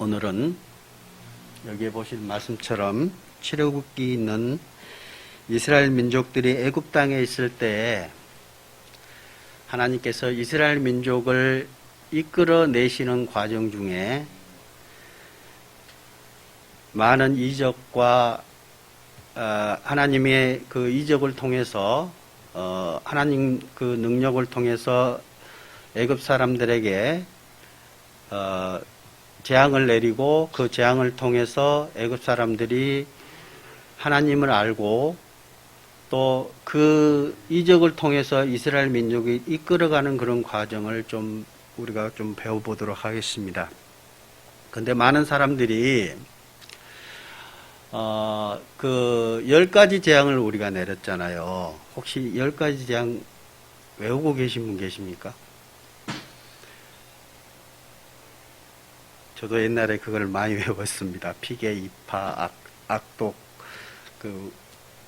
오늘은 여기에 보실 말씀처럼 출애굽기 있는 이스라엘 민족들이 애굽 땅에 있을 때 하나님께서 이스라엘 민족을 이끌어내시는 과정 중에 많은 이적과 하나님의 그 이적을 통해서 하나님 그 능력을 통해서 애굽 사람들에게 재앙을 내리고 그 재앙을 통해서 애굽 사람들이 하나님을 알고 또 그 이적을 통해서 이스라엘 민족이 이끌어가는 그런 과정을 좀 우리가 좀 배워보도록 하겠습니다. 근데 많은 사람들이 그 10가지 재앙을 우리가 내렸잖아요. 혹시 10가지 재앙 외우고 계신 분 계십니까? 저도 옛날에 그걸 많이 외웠습니다. 피계, 이파, 악독, 그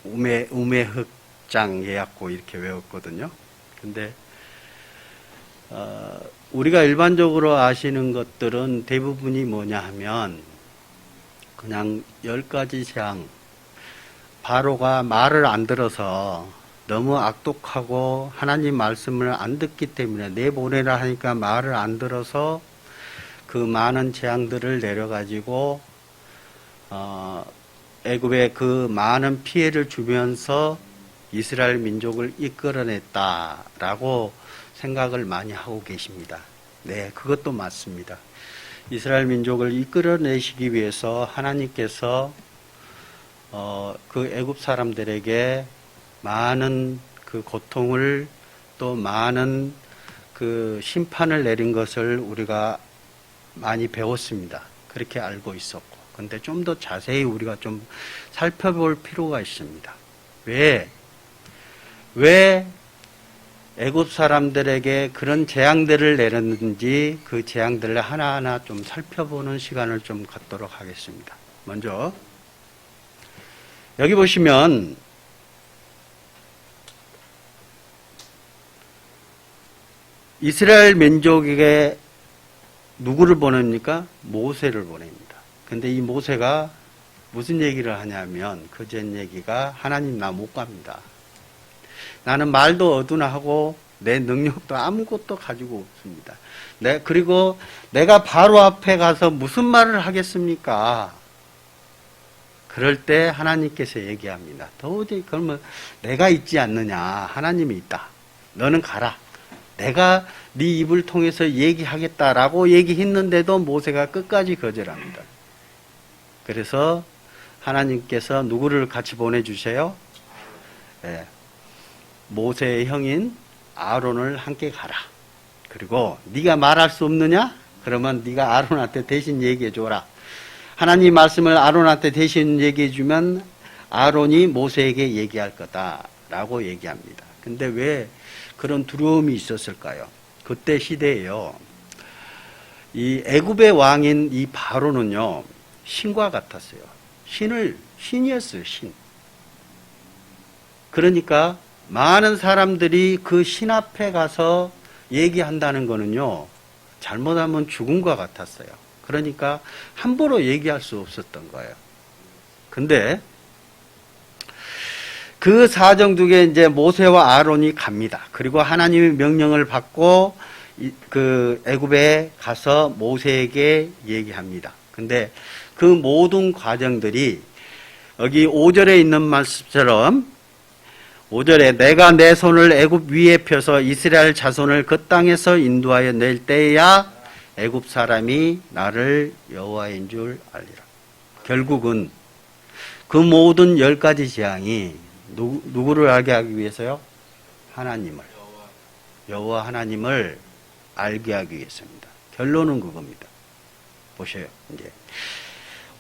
우매흑장, 예약고 이렇게 외웠거든요. 근데 우리가 일반적으로 아시는 것들은 대부분이 뭐냐 하면 그냥 10가지 재앙, 바로가 말을 안 들어서 너무 악독하고 하나님 말씀을 안 듣기 때문에 내보내라 하니까 말을 안 들어서 그 많은 재앙들을 내려가지고 애굽에 그 많은 피해를 주면서 이스라엘 민족을 이끌어냈다라고 생각을 많이 하고 계십니다. 네, 그것도 맞습니다. 이스라엘 민족을 이끌어내시기 위해서 하나님께서 그 애굽 사람들에게 많은 그 고통을 또 많은 그 심판을 내린 것을 우리가 많이 배웠습니다. 그렇게 알고 있었고. 근데 좀 더 자세히 우리가 좀 살펴볼 필요가 있습니다. 왜 애굽 사람들에게 그런 재앙들을 내렸는지 그 재앙들을 하나하나 좀 살펴보는 시간을 좀 갖도록 하겠습니다. 먼저 여기 보시면 이스라엘 민족에게 누구를 보냅니까? 모세를 보냅니다. 근데 이 모세가 무슨 얘기를 하냐면 그전 얘기가 하나님 나 못 갑니다. 나는 말도 어둔하고 내 능력도 아무것도 가지고 없습니다. 그리고 내가 바로 앞에 가서 무슨 말을 하겠습니까? 그럴 때 하나님께서 얘기합니다. 도저히 그러면 내가 있지 않느냐? 하나님이 있다. 너는 가라. 내가 네 입을 통해서 얘기하겠다라고 얘기했는데도 모세가 끝까지 거절합니다. 그래서 하나님께서 누구를 같이 보내주세요? 네. 모세의 형인 아론을 함께 가라. 그리고 네가 말할 수 없느냐? 그러면 네가 아론한테 대신 얘기해 줘라. 하나님 말씀을 아론한테 대신 얘기해 주면 아론이 모세에게 얘기할 거다라고 얘기합니다. 근데 왜 그런 두려움이 있었을까요? 그때 시대에요. 이 애굽의 왕인 이 바로는요, 신과 같았어요. 신이었어요, 신. 그러니까 많은 사람들이 그 신 앞에 가서 얘기한다는 거는요, 잘못하면 죽음과 같았어요. 그러니까 함부로 얘기할 수 없었던 거예요. 근데 그 사정 중에 이제 모세와 아론이 갑니다. 그리고 하나님의 명령을 받고 그 애굽에 가서 모세에게 얘기합니다. 근데 그 모든 과정들이 여기 5절에 있는 말씀처럼 5절에 내가 내 손을 애굽 위에 펴서 이스라엘 자손을 그 땅에서 인도하여 낼 때야 애굽 사람이 나를 여호와인 줄 알리라. 결국은 그 모든 10가지 재앙이 누구를 알게 하기 위해서요? 하나님을. 여호와 하나님을 알게 하기 위해서입니다. 결론은 그겁니다. 보세요. 이제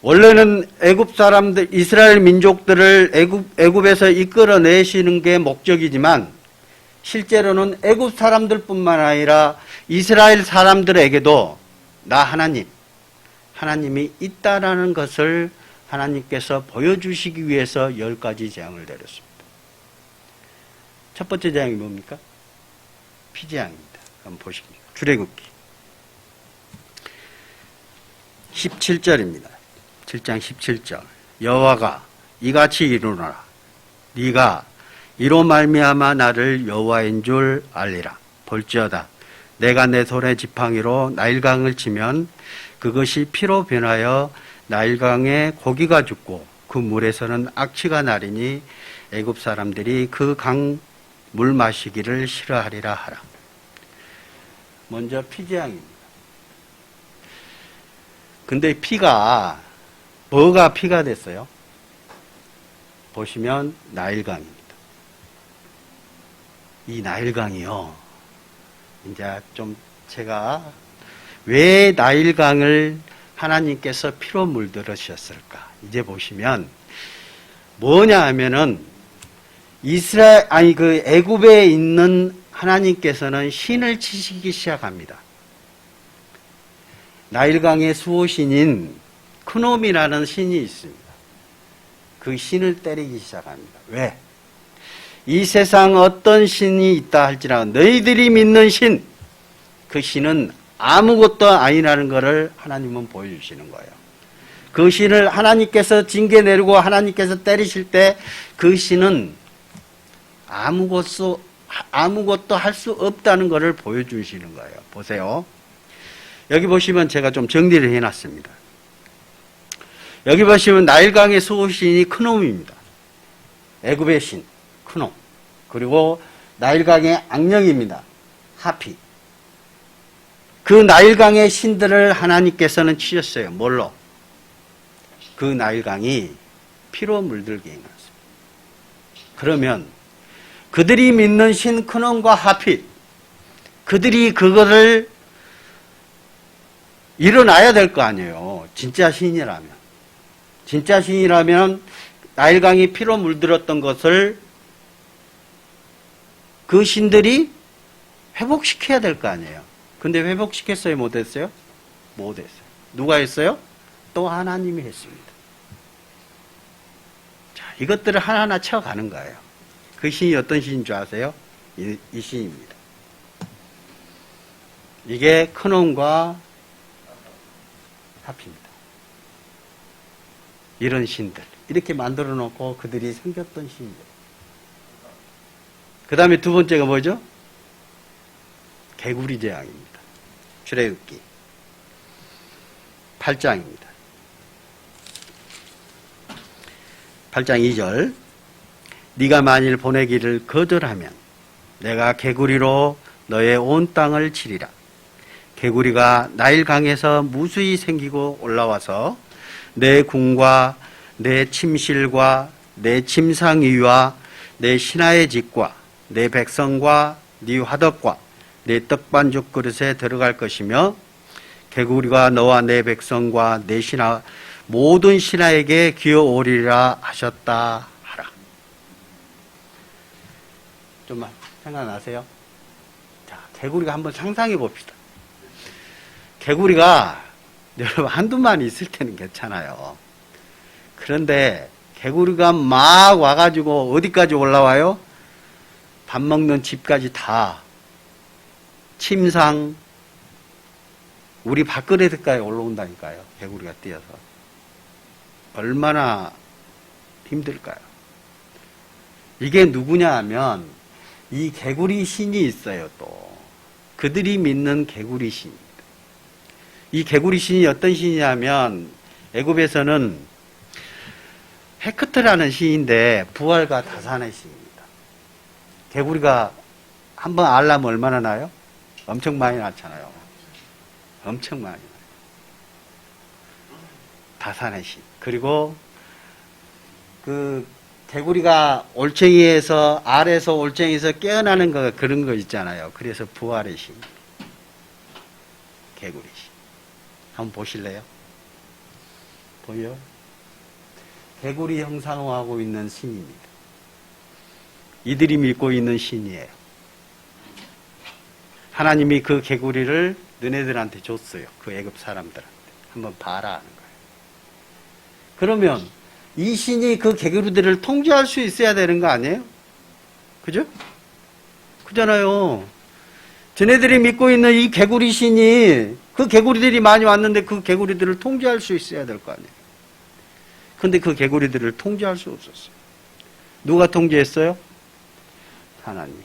원래는 애굽 사람들, 이스라엘 민족들을 애굽에서 이끌어내시는 게 목적이지만 실제로는 애굽 사람들뿐만 아니라 이스라엘 사람들에게도 나 하나님이 있다라는 것을 하나님께서 보여주시기 위해서 10가지 재앙을 내렸습니다. 첫 번째 재앙이 뭡니까? 피재앙입니다. 한번 보십니다. 출애굽기 17절입니다. 7장 17절. 여호와가 이같이 이르노라. 네가 이로 말미암아 나를 여호와인 줄 알리라. 볼지어다 내가 내 손에 지팡이로 나일강을 치면 그것이 피로 변하여 나일강에 고기가 죽고 그 물에서는 악취가 나리니 애굽 사람들이 그 강 물 마시기를 싫어하리라 하라. 먼저 피재앙입니다. 근데 피가 뭐가 피가 됐어요? 보시면 나일강입니다. 이 나일강이요. 이제 좀 제가 왜 나일강을 하나님께서 피로 물들으셨을까? 이제 보시면 뭐냐 하면은 애굽에 있는 하나님께서는 신을 치시기 시작합니다. 나일강의 수호신인 크놈이라는 신이 있습니다. 그 신을 때리기 시작합니다. 왜? 이 세상 어떤 신이 있다 할지라도 너희들이 믿는 신, 그 신은 아무것도 아니라는 것을 하나님은 보여주시는 거예요. 그 신을 하나님께서 징계 내리고 하나님께서 때리실 때 그 신은 아무것도 할 수 없다는 것을 보여주시는 거예요. 보세요. 여기 보시면 제가 좀 정리를 해놨습니다. 여기 보시면 나일강의 수호신이 크놈입니다. 애굽의 신 크놈. 그리고 나일강의 악령입니다. 하피. 그 나일강의 신들을 하나님께서는 치셨어요. 뭘로? 그 나일강이 피로 물들게 해놨습니다. 그러면 그들이 믿는 신 크놈과 하핏, 그들이 그거를 일어나야 될 거 아니에요. 진짜 신이라면. 진짜 신이라면 나일강이 피로 물들었던 것을 그 신들이 회복시켜야 될 거 아니에요. 근데 회복시켰어요? 못했어요? 못했어요. 누가 했어요? 또 하나님이 했습니다. 자, 이것들을 하나하나 채워가는 거예요. 그 신이 어떤 신인 줄 아세요? 이 신입니다. 이게 크놈과 하피입니다. 이런 신들. 이렇게 만들어 놓고 그들이 생겼던 신들. 그 다음에 두 번째가 뭐죠? 개구리 재앙입니다. 출애굽기 8장입니다. 8장 2절. 네가 만일 보내기를 거절하면 내가 개구리로 너의 온 땅을 치리라. 개구리가 나일강에서 무수히 생기고 올라와서 내 궁과 내 침실과 내 침상위와 내 신하의 집과 내 백성과 네 화덕과 내 떡반죽 그릇에 들어갈 것이며 개구리가 너와 내 백성과 내 신하 모든 신하에게 기어오리라 하셨다 하라. 좀만 생각나세요? 자, 개구리가 한번 상상해 봅시다. 개구리가 여러분 한두만 있을 때는 괜찮아요. 그런데 개구리가 막 와가지고 어디까지 올라와요? 밥 먹는 집까지 다 침상 우리 밥그릇까지 올라온다니까요. 개구리가 뛰어서 얼마나 힘들까요? 이게 누구냐 하면 이 개구리 신이 있어요. 또 그들이 믿는 개구리 신입니다. 이 개구리 신이 어떤 신이냐면 애굽에서는 헤크트라는 신인데 부활과 다산의 신입니다. 개구리가 한번 알라면 얼마나 나요? 엄청 많이 낳잖아요. 엄청 많이 나요. 다산의 신. 그리고 그 개구리가 올챙이에서 알에서 올챙이에서 깨어나는 거 그런 거 있잖아요. 그래서 부활의 신. 개구리 신. 한번 보실래요? 보여? 개구리 형상화하고 있는 신입니다. 이들이 믿고 있는 신이에요. 하나님이 그 개구리를 너네들한테 줬어요. 그 애굽 사람들한테. 한번 봐라 하는 거예요. 그러면 이 신이 그 개구리들을 통제할 수 있어야 되는 거 아니에요? 그죠? 그잖아요. 쟤네들이 믿고 있는 이 개구리 신이 그 개구리들이 많이 왔는데 그 개구리들을 통제할 수 있어야 될 거 아니에요. 근데 그 개구리들을 통제할 수 없었어요. 누가 통제했어요? 하나님.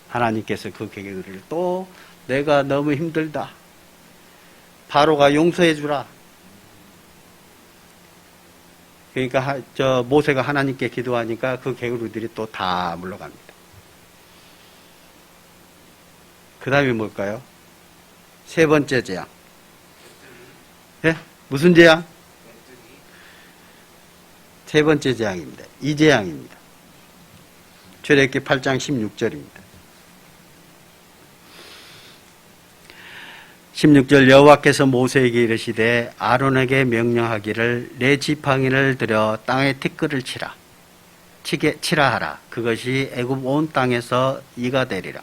하나님께서 그 개구리를 또 내가 너무 힘들다. 바로가 용서해 주라. 그러니까 모세가 하나님께 기도하니까 그 개구리들이 또 다 물러갑니다. 그 다음에 뭘까요? 세 번째 재앙. 예? 무슨 재앙? 세 번째 재앙입니다. 이 재앙입니다. 출애굽기 8장 16절입니다. 16절 여호와께서 모세에게 이르시되 아론에게 명령하기를 내 지팡이를 들여 땅에 티끌을 치라 하라. 그것이 애굽 온 땅에서 이가 되리라.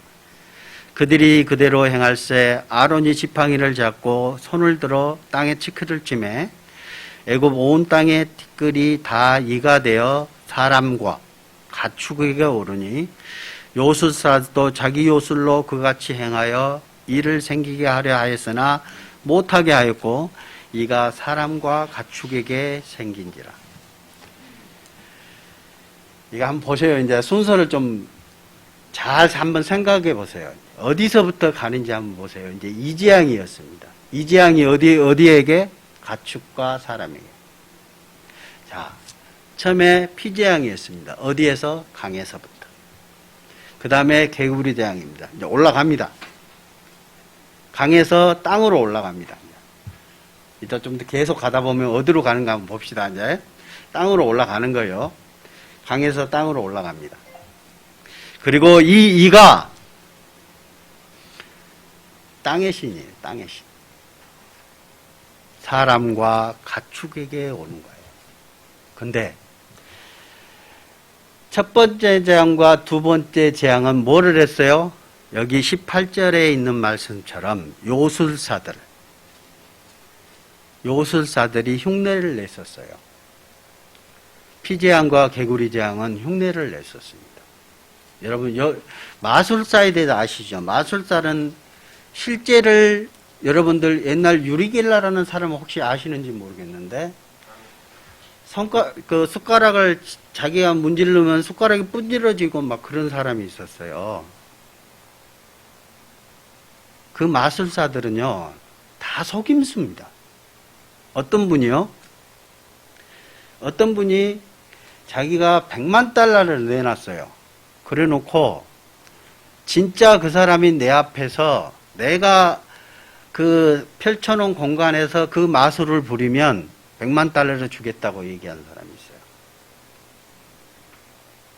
그들이 그대로 행할세 아론이 지팡이를 잡고 손을 들어 땅에 티끌을 치매 애굽 온 땅의 티끌이 다 이가 되어 사람과 가축에게 오르니 요술사도 자기 요술로 그같이 행하여 이를 생기게 하려 하였으나 못하게 하였고 이가 사람과 가축에게 생긴지라. 이거 한번 보세요. 이제 순서를 좀 잘 한번 생각해 보세요. 어디서부터 가는지 한번 보세요. 이제 이 재앙이었습니다. 이 재앙이 어디에게? 가축과 사람에게. 자, 처음에 피재앙이었습니다. 어디에서? 강에서부터. 그 다음에 개구리 재앙입니다. 이제 올라갑니다. 강에서 땅으로 올라갑니다. 이따 좀 더 계속 가다 보면 어디로 가는가 한번 봅시다. 이제 땅으로 올라가는 거예요. 강에서 땅으로 올라갑니다. 그리고 이 이가 땅의 신이에요. 땅의 신. 사람과 가축에게 오는 거예요. 근데 첫 번째 재앙과 두 번째 재앙은 뭐를 했어요? 여기 18절에 있는 말씀처럼 요술사들이 흉내를 냈었어요. 피재앙과 개구리 재앙은 흉내를 냈었습니다. 여러분 마술사에 대해서 아시죠? 마술사는 실제를 여러분들 옛날 유리겔라라는 사람 혹시 아시는지 모르겠는데 숟가락을 자기가 문지르면 숟가락이 분질러지고 막 그런 사람이 있었어요. 그 마술사들은요 다 속임수입니다. 어떤 분이요? 어떤 분이 자기가 100만 달러를 내놨어요. 그래 놓고 진짜 그 사람이 내 앞에서 내가 그 펼쳐놓은 공간에서 그 마술을 부리면 100만 달러를 주겠다고 얘기하는 사람이 있어요.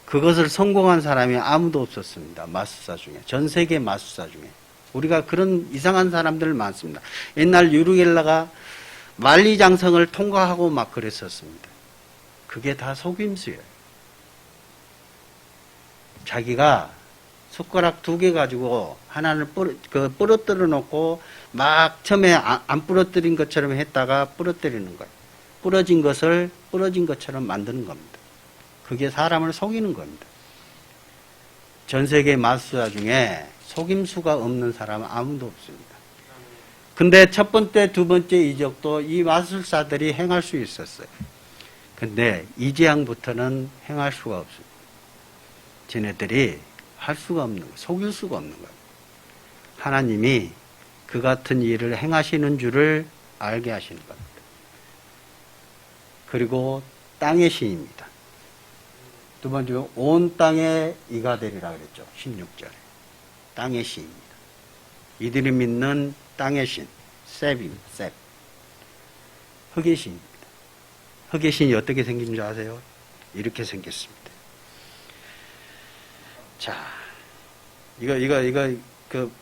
그것을 성공한 사람이 아무도 없었습니다. 마술사 중에. 전 세계 마술사 중에. 우리가 그런 이상한 사람들 많습니다. 옛날 유르겔라가 만리장성을 통과하고 막 그랬었습니다. 그게 다 속임수예요. 자기가 숟가락 2개 가지고 하나를 부러뜨려 놓고 막 처음에 안 부러뜨린 것처럼 했다가 부러뜨리는 거예요. 부러진 것을 부러진 것처럼 만드는 겁니다. 그게 사람을 속이는 겁니다. 전 세계 마술사 중에 속임수가 없는 사람은 아무도 없습니다. 근데 첫 번째, 두 번째 이적도 이 마술사들이 행할 수 있었어요. 근데 이 재앙부터는 행할 수가 없습니다. 쟤네들이 할 수가 없는 거예요. 속일 수가 없는 거예요. 하나님이 그 같은 일을 행하시는 줄을 알게 하시는 겁니다. 그리고 땅의 신입니다. 두 번째, 온 땅에 이가 되리라 그랬죠. 16절에. 땅의 신입니다. 이들이 믿는 땅의 신, 셉입니다. 셉. 흙의 신입니다. 흙의 신이 어떻게 생긴 줄 아세요? 이렇게 생겼습니다. 자, 이거,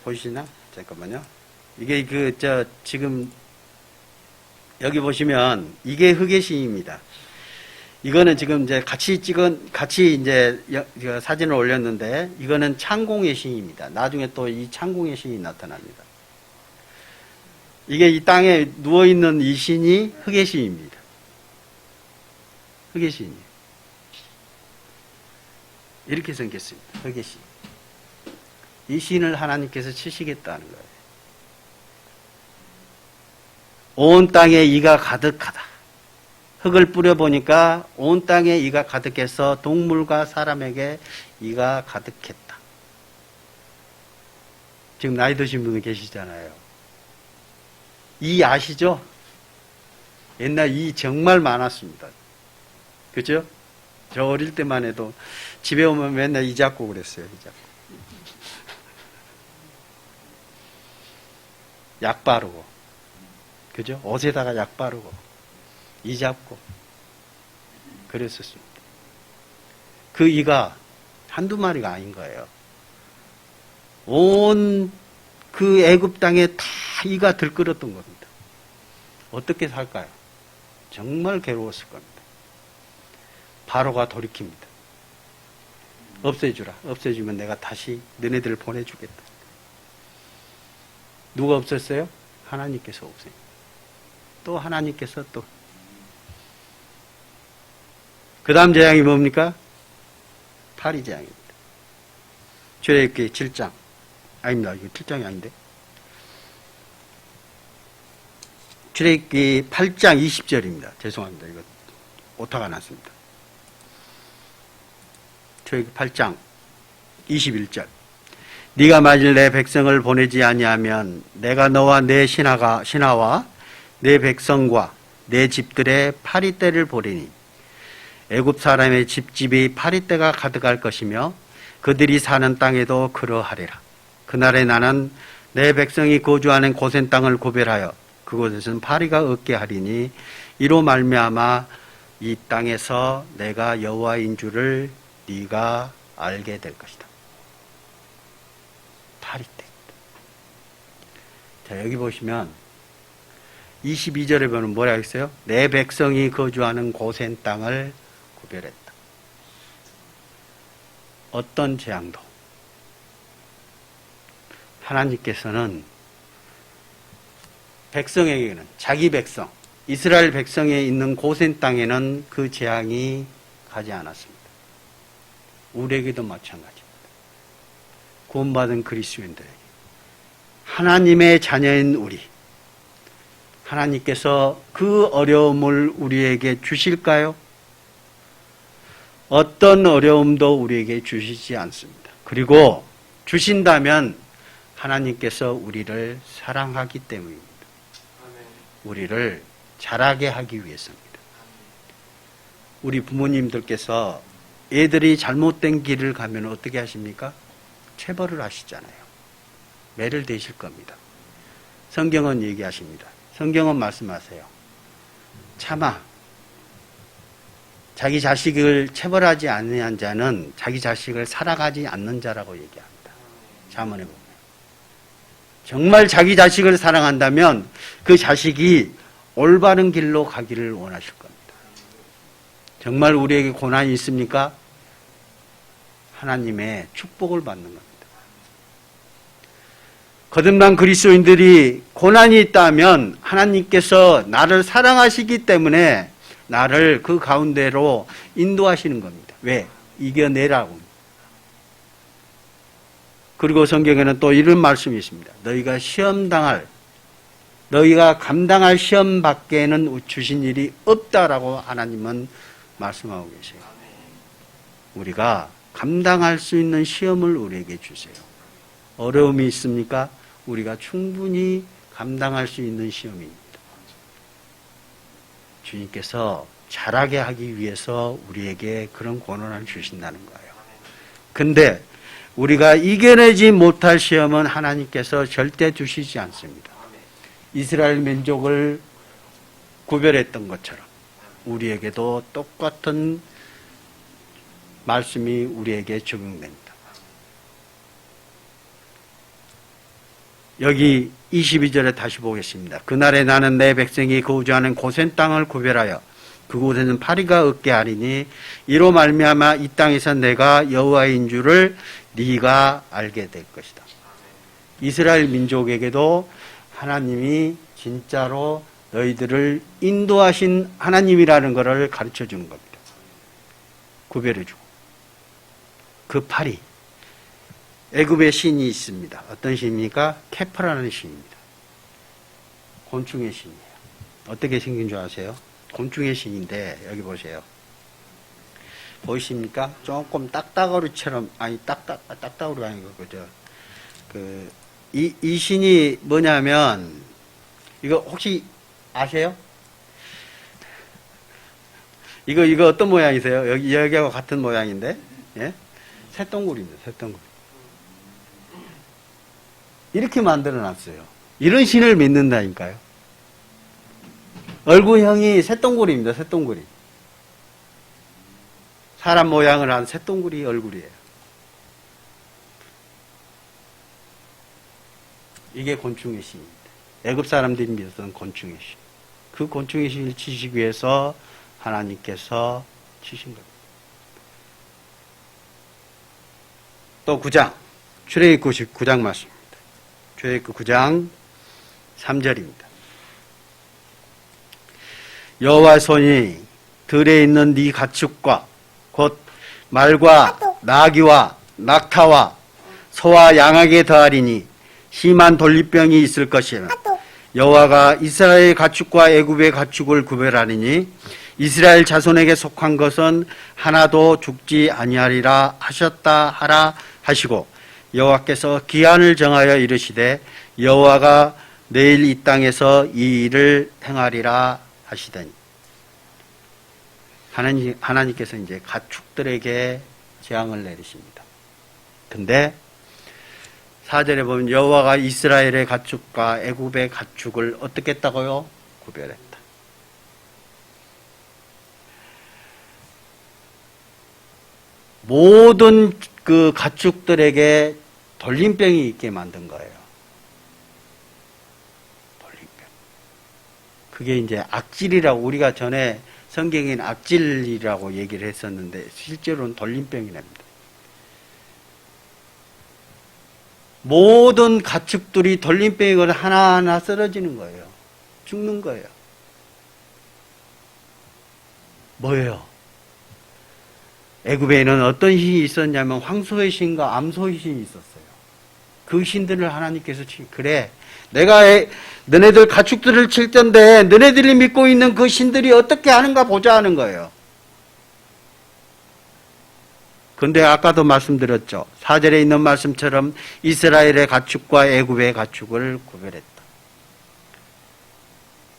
보시나? 잠깐만요. 이게 지금, 여기 보시면, 이게 흙의 신입니다. 이거는 지금 이제 같이 이제 사진을 올렸는데, 이거는 창공의 신입니다. 나중에 또 이 창공의 신이 나타납니다. 이게 이 땅에 누워있는 이 신이 흙의 신입니다. 흙의 신이에요. 이렇게 생겼습니다. 흙의 신. 이 신을 하나님께서 치시겠다는 거예요. 온 땅에 이가 가득하다. 흙을 뿌려보니까 온 땅에 이가 가득해서 동물과 사람에게 이가 가득했다. 지금 나이 드신 분이 계시잖아요. 이 아시죠? 옛날 이 정말 많았습니다. 그죠? 저 어릴 때만 해도 집에 오면 맨날 이 잡고 그랬어요. 이 잡고. 약 바르고. 그죠? 옷에다가 약 바르고. 이 잡고. 그랬었습니다. 그 이가 한두 마리가 아닌 거예요. 온 그 애굽 땅에 다 이가 들끓었던 겁니다. 어떻게 살까요? 정말 괴로웠을 겁니다. 바로가 돌이킵니다. 없애주라. 없애주면 내가 다시 너네들을 보내주겠다. 누가 없었어요? 하나님께서 없애요. 또 하나님께서 또. 그 다음 재앙이 뭡니까? 파리 재앙입니다. 출애굽기 7장. 아닙니다. 이거 7장이 아닌데. 출애굽기 8장 20절입니다. 죄송합니다. 이거 오타가 났습니다. 출애굽기 8장 21절. 네가 만일 내 백성을 보내지 아니하면 내가 너와 내 신하와 내 백성과 내 집들의 파리떼를 보리니 애굽 사람의 집집이 파리떼가 가득할 것이며 그들이 사는 땅에도 그러하리라. 그날에 나는 내 백성이 거주하는 고센 땅을 구별하여 그곳에서는 파리가 없게 하리니 이로 말미암아 이 땅에서 내가 여호와인 줄을 네가 알게 될 것이다. 파리떼. 자, 여기 보시면 22절에 보면 뭐라 했어요? 내 백성이 거주하는 고센 땅을 구별했다. 어떤 재앙도 하나님께서는 백성에게는, 자기 백성, 이스라엘 백성에 있는 고센 땅에는 그 재앙이 가지 않았습니다. 우리에게도 마찬가지입니다. 구원받은 그리스도인들에게, 하나님의 자녀인 우리, 하나님께서 그 어려움을 우리에게 주실까요? 어떤 어려움도 우리에게 주시지 않습니다. 그리고 주신다면 하나님께서 우리를 사랑하기 때문입니다. 우리를 자라게 하기 위해서입니다. 우리 부모님들께서 애들이 잘못된 길을 가면 어떻게 하십니까? 체벌을 하시잖아요. 매를 대실 겁니다. 성경은 얘기하십니다. 성경은 말씀하세요. 차마 자기 자식을 체벌하지 않는 자는 자기 자식을 사랑하지 않는 자라고 얘기합니다. 잠언에 보면. 정말 자기 자식을 사랑한다면 그 자식이 올바른 길로 가기를 원하실 겁니다. 정말 우리에게 고난이 있습니까? 하나님의 축복을 받는 겁니다. 거듭난 그리스도인들이 고난이 있다면 하나님께서 나를 사랑하시기 때문에 나를 그 가운데로 인도하시는 겁니다. 왜? 이겨내라고. 그리고 성경에는 또 이런 말씀이 있습니다. 너희가 감당할 시험 밖에는 주신 일이 없다라고 하나님은 말씀하고 계세요. 우리가 감당할 수 있는 시험을 우리에게 주세요. 어려움이 있습니까? 우리가 충분히 감당할 수 있는 시험입니다. 주님께서 자라게 하기 위해서 우리에게 그런 고난을 주신다는 거예요. 근데 우리가 이겨내지 못할 시험은 하나님께서 절대 주시지 않습니다. 이스라엘 민족을 구별했던 것처럼 우리에게도 똑같은 말씀이 우리에게 적용됩니다. 여기 22절에 다시 보겠습니다. 그날에 나는 내 백성이 거주하는 고센 땅을 구별하여 그곳에는 파리가 없게 하리니 이로 말미암아 이 땅에서 내가 여호와인 줄을 네가 알게 될 것이다. 이스라엘 민족에게도 하나님이 진짜로 너희들을 인도하신 하나님이라는 것을 가르쳐 주는 겁니다. 구별해 주고. 그 파리, 애굽의 신이 있습니다. 어떤 신입니까? 케파라는 신입니다. 곤충의 신이에요. 어떻게 생긴 줄 아세요? 곤충의 신인데 여기 보세요. 보이십니까? 조금 딱따구리처럼, 아니 딱따구리 아니고 그죠? 이 신이 뭐냐면 이거 혹시 아세요? 이거 어떤 모양이세요? 여기하고 같은 모양인데, 예? 새똥구리입니다. 새똥구리. 이렇게 만들어놨어요. 이런 신을 믿는다니까요. 얼굴형이 새똥구리입니다. 새똥구리. 사람 모양을 한 새똥구리 얼굴이에요. 이게 곤충의 신입니다. 애굽 사람들이 믿었던 곤충의 신. 그 곤충의 신을 치시기 위해서 하나님께서 치신 겁니다. 또 9장, 출애굽 9장 말씀입니다. 출애굽 9장 3절입니다. 여호와의 손이 들에 있는 네 가축과 곧 말과 나귀와 낙타와 소와 양에게 더하리니 심한 돌리병이 있을 것이라. 여호와가 이스라엘 가축과 애굽의 가축을 구별하리니 이스라엘 자손에게 속한 것은 하나도 죽지 아니하리라 하셨다 하라 하시고 여호와께서 기한을 정하여 이르시되 여호와가 내일 이 땅에서 이 일을 행하리라 하시더니 하나님께서 이제 가축들에게 재앙을 내리십니다. 근데 4절에 보면 여호와가 이스라엘의 가축과 애굽의 가축을 어떻게 했다고요? 구별했다. 모든 그 가축들에게 돌림병이 있게 만든 거예요. 돌림병. 그게 이제 악질이라고 우리가 전에 성경에는 악질이라고 얘기를 했었는데 실제로는 돌림병이랍니다. 모든 가축들이 돌림병이 걸려 하나하나 쓰러지는 거예요. 죽는 거예요. 뭐예요? 애굽에는 어떤 신이 있었냐면 황소의 신과 암소의 신이 있었어요. 그 신들을 하나님께서 그래 내가 너네들 가축들을 칠 텐데 너네들이 믿고 있는 그 신들이 어떻게 하는가 보자 하는 거예요. 근데 아까도 말씀드렸죠. 4절에 있는 말씀처럼 이스라엘의 가축과 애굽의 가축을 구별했다.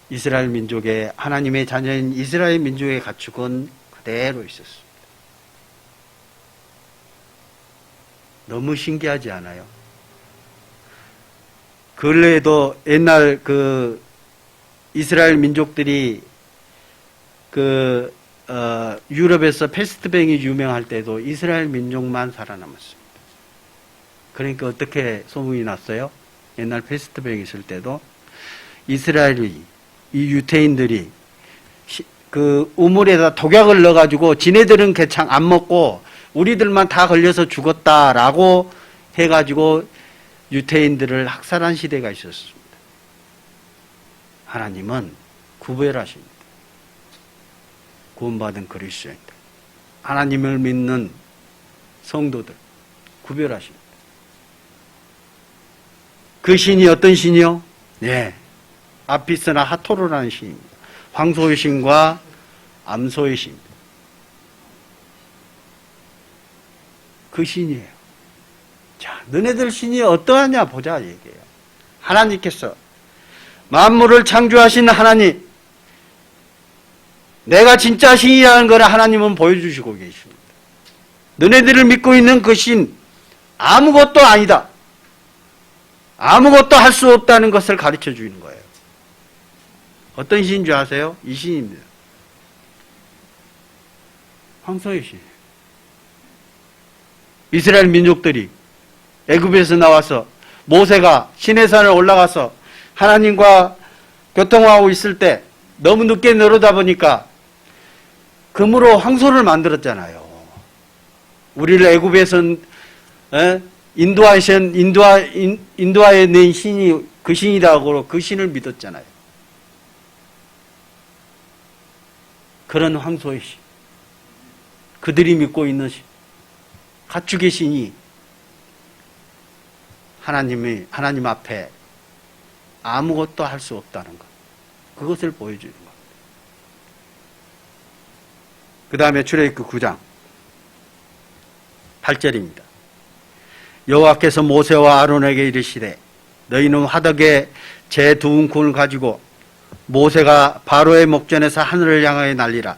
이스라엘 민족의 하나님의 자녀인 이스라엘 민족의 가축은 그대로 있었습니다. 너무 신기하지 않아요? 근래에도 옛날 그 이스라엘 민족들이 유럽에서 패스트병이 유명할 때도 이스라엘 민족만 살아남았습니다. 그러니까 어떻게 소문이 났어요? 옛날 패스트병이 있을 때도 이스라엘이 이 유태인들이 그 우물에다 독약을 넣어가지고 지네들은 개창 안 먹고 우리들만 다 걸려서 죽었다라고 해가지고 유태인들을 학살한 시대가 있었습니다. 하나님은 구별하십니다. 구원받은 그리스도인들, 하나님을 믿는 성도들 구별하십니다. 그 신이 어떤 신이요? 네, 아피스나 하토르라는 신입니다. 황소의 신과 암소의 신입니다. 그 신이에요. 자, 너네들 신이 어떠하냐 보자 얘기해요. 하나님께서 만물을 창조하신 하나님, 내가 진짜 신이라는 걸 하나님은 보여주시고 계십니다. 너네들을 믿고 있는 그 신 아무것도 아니다. 아무것도 할 수 없다는 것을 가르쳐 주는 거예요. 어떤 신인 줄 아세요? 이 신입니다. 황소의 신. 이스라엘 민족들이 애굽에서 나와서 모세가 시내산을 올라가서 하나님과 교통하고 있을 때 너무 늦게 내려다 보니까 금으로 황소를 만들었잖아요. 우리를 애굽에서 인도하에 낸 신이 그 신이라고 그 신을 믿었잖아요. 그런 황소의 신, 그들이 믿고 있는 신, 가축의 신이 하나님 앞에 아무것도 할 수 없다는 것. 그것을 보여주는 겁니다. 그 다음에 출애굽기 9장 8절입니다. 여호와께서 모세와 아론에게 이르시되 너희는 화덕에 재 두 움큼을 가지고 모세가 바로의 목전에서 하늘을 향하여 날리라.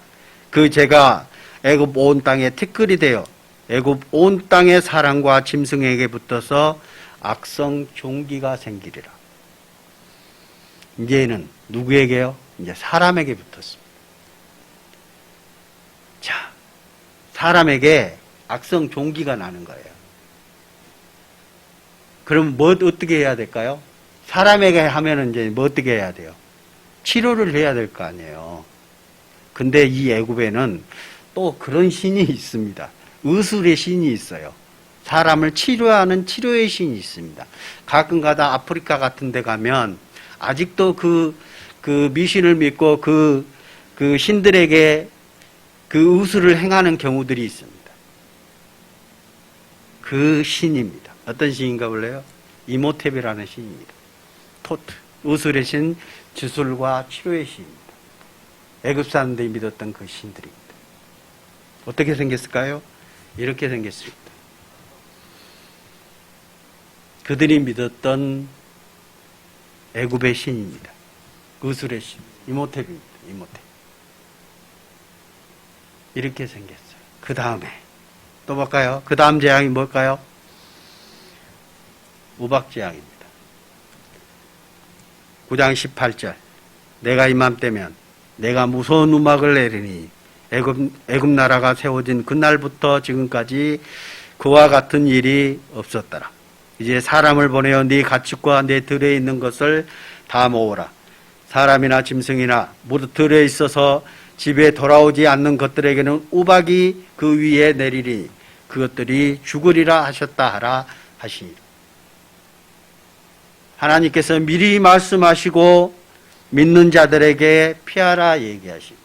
그 재가 애굽 온 땅에 티끌이 되어 애굽 온 땅의 사람과 짐승에게 붙어서 악성 종기가 생기리라. 이제는 누구에게요? 이제 사람에게 붙었습니다. 자, 사람에게 악성 종기가 나는 거예요. 그럼 뭐 어떻게 해야 될까요? 사람에게 하면은 이제 뭐 어떻게 해야 돼요? 치료를 해야 될 거 아니에요. 근데 이 애굽에는 또 그런 신이 있습니다. 의술의 신이 있어요. 사람을 치료하는 치료의 신이 있습니다. 가끔가다 아프리카 같은 데 가면 아직도 그 미신을 믿고 그 신들에게 그 의술을 행하는 경우들이 있습니다. 그 신입니다. 어떤 신인가 볼래요? 이모텝이라는 신입니다. 토트, 의술의 신, 주술과 치료의 신입니다. 애굽 사람들이 믿었던 그 신들입니다. 어떻게 생겼을까요? 이렇게 생겼습니다. 그들이 믿었던 애굽의 신입니다. 의술의 신, 이모텝입니다. 이모텝. 이렇게 생겼어요. 그 다음에 또 볼까요? 그 다음 재앙이 뭘까요? 우박재앙입니다. 9장 18절. 내가 이맘때면 내가 무서운 우박을 내리니 애굽 나라가 세워진 그날부터 지금까지 그와 같은 일이 없었더라. 이제 사람을 보내어 네 가축과 네 들에 있는 것을 다 모으라. 사람이나 짐승이나 모두 들에 있어서 집에 돌아오지 않는 것들에게는 우박이 그 위에 내리리. 그것들이 죽으리라 하셨다 하라 하시니라. 하나님께서 미리 말씀하시고 믿는 자들에게 피하라 얘기하시고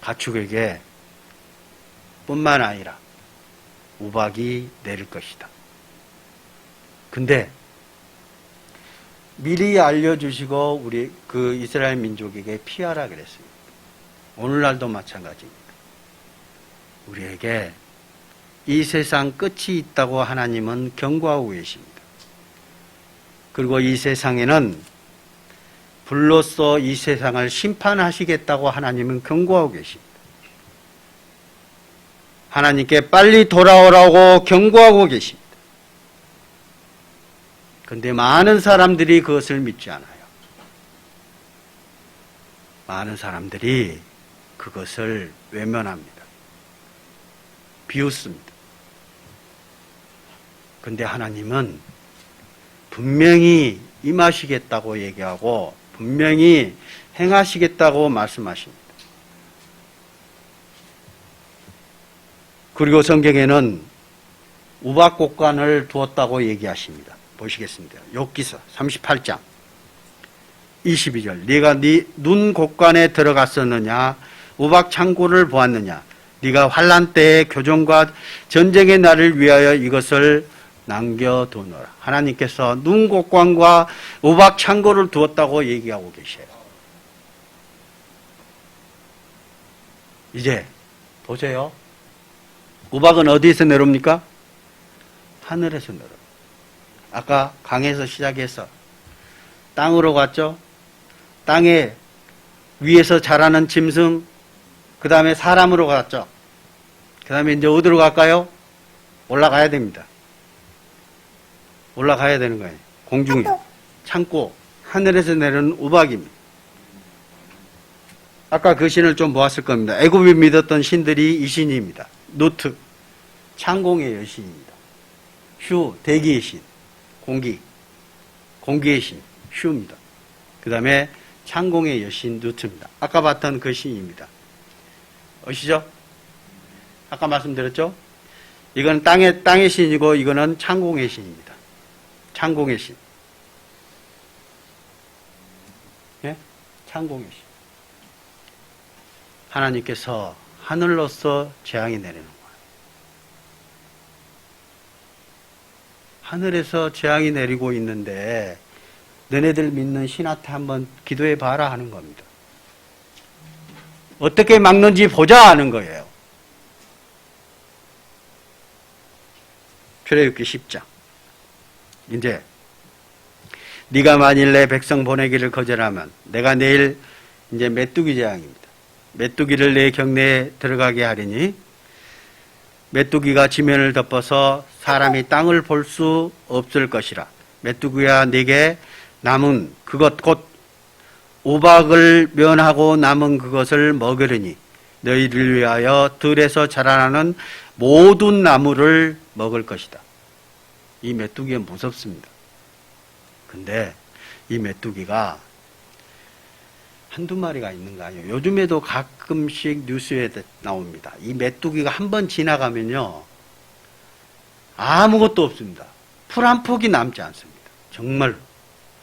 가축에게 뿐만 아니라 우박이 내릴 것이다. 근데 미리 알려주시고 우리 그 이스라엘 민족에게 피하라 그랬습니다. 오늘날도 마찬가지입니다. 우리에게 이 세상 끝이 있다고 하나님은 경고하고 계십니다. 그리고 이 세상에는 불로써 이 세상을 심판하시겠다고 하나님은 경고하고 계십니다. 하나님께 빨리 돌아오라고 경고하고 계십니다. 그런데 많은 사람들이 그것을 믿지 않아요. 많은 사람들이 그것을 외면합니다. 비웃습니다. 그런데 하나님은 분명히 임하시겠다고 얘기하고 분명히 행하시겠다고 말씀하십니다. 그리고 성경에는 우박곡간을 두었다고 얘기하십니다. 보시겠습니다. 욥기서 38장 22절. 네가 네 눈 곡간에 들어갔었느냐? 우박 창고를 보았느냐? 네가 환난 때의 교정과 전쟁의 날을 위하여 이것을 남겨두노라. 하나님께서 눈 곡간과 우박 창고를 두었다고 얘기하고 계셔요. 이제 보세요. 우박은 어디에서 내려옵니까? 하늘에서 내려옵니다. 아까 강에서 시작해서 땅으로 갔죠. 땅에 위에서 자라는 짐승, 그 다음에 사람으로 갔죠. 그 다음에 이제 어디로 갈까요? 올라가야 됩니다. 올라가야 되는 거예요. 공중에 창고, 하늘에서 내려오는 우박입니다. 아까 그 신을 좀 보았을 겁니다. 애굽이 믿었던 신들이 이 신입니다. 노트, 창공의 여신입니다. 휴, 대기의 신, 공기의 신, 휴입니다. 그 다음에 창공의 여신 누트입니다. 아까 봤던 그 신입니다. 아시죠? 아까 말씀드렸죠? 이건 땅의 신이고 이거는 창공의 신입니다. 창공의 신. 예? 창공의 신. 하나님께서 하늘로서 재앙이 내리는 거예요. 하늘에서 재앙이 내리고 있는데 너네들 믿는 신한테 한번 기도해 봐라 하는 겁니다. 어떻게 막는지 보자 하는 거예요. 출애굽기 10장. 이제 네가 만일 내 백성 보내기를 거절하면 내가 내일 이제 메뚜기 재앙입니다. 메뚜기를 내 경내에 들어가게 하리니 메뚜기가 지면을 덮어서 사람이 땅을 볼 수 없을 것이라. 메뚜기가 네게 남은 그것 곧 우박을 면하고 남은 그것을 먹으리니 너희를 위하여 들에서 자라나는 모든 나무를 먹을 것이다. 이 메뚜기가 무섭습니다. 근데 이 메뚜기가 한두 마리가 있는 거 아니에요. 요즘에도 가끔씩 뉴스에 나옵니다. 이 메뚜기가 한 번 지나가면요, 아무것도 없습니다. 풀 한 폭이 남지 않습니다. 정말로.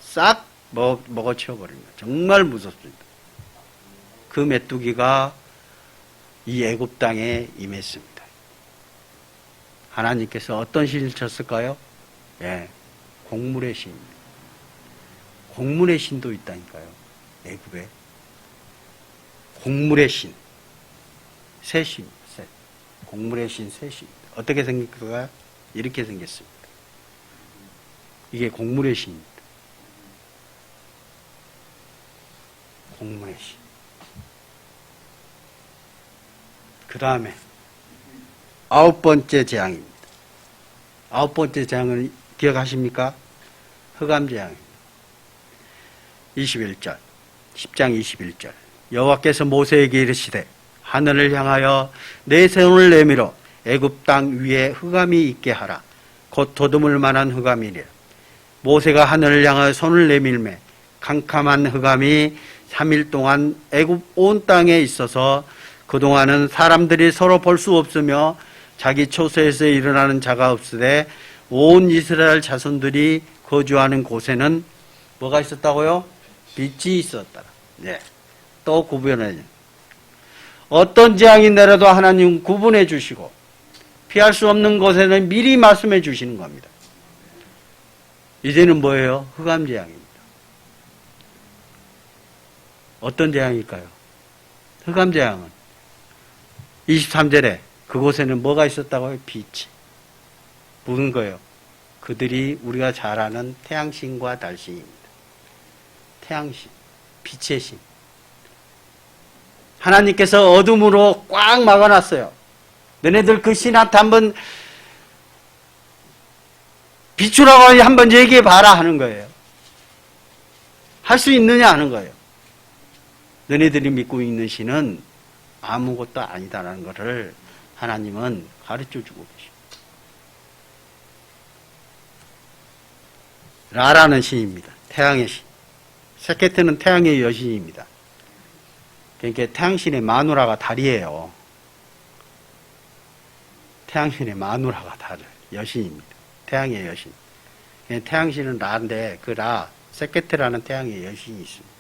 싹 먹어치워버립니다. 정말 무섭습니다. 그 메뚜기가 이 애굽 땅에 임했습니다. 하나님께서 어떤 신을 쳤을까요? 예, 곡물의 신입니다. 곡물의 신도 있다니까요. 애굽에. 곡물의 신. 새 신. 곡물의 신, 새 신. 어떻게 생길까요? 이렇게 생겼습니다. 이게 곡물의 신입니다. 곡물의 신. 그 다음에 9번째 재앙입니다. 9번째 재앙은 기억하십니까? 흑암재앙입니다. 21절, 10장 21절. 여호와께서 모세에게 이르시되 하늘을 향하여 내 손을 내밀어 애굽 땅 위에 흑암이 있게 하라. 곧 돋움을 만한 흑암이니라. 모세가 하늘을 향하여 손을 내밀매 캄캄한 흑암이 3일 동안 애굽 온 땅에 있어서 그동안은 사람들이 서로 볼 수 없으며 자기 처소에서 일어나는 자가 없으되 온 이스라엘 자손들이 거주하는 곳에는 뭐가 있었다고요? 빛이 있었다. 네. 또 구분해. 어떤 재앙이 내려도 하나님 구분해 주시고 피할 수 없는 곳에는 미리 말씀해 주시는 겁니다. 이제는 뭐예요? 흑암 재앙입니다. 어떤 재앙일까요? 흑암 재앙은 23절에 그곳에는 뭐가 있었다고요? 빛이. 무슨 거예요? 그들이 우리가 잘 아는 태양신과 달신입니다. 태양신, 빛의 신. 하나님께서 어둠으로 꽉 막아놨어요. 너네들 그 신한테 한번 비추라고 한번 얘기해 봐라 하는 거예요. 할 수 있느냐 하는 거예요. 너네들이 믿고 있는 신은 아무것도 아니다라는 것을 하나님은 가르쳐 주고 계십니다. 라라는 신입니다. 태양의 신. 세케트는 태양의 여신입니다. 그러니까 태양신의 마누라가 달이에요. 태양신의 마누라가 달을 여신입니다. 태양의 여신. 태양신은 라인데 그 라, 세케트라는 태양의 여신이 있습니다.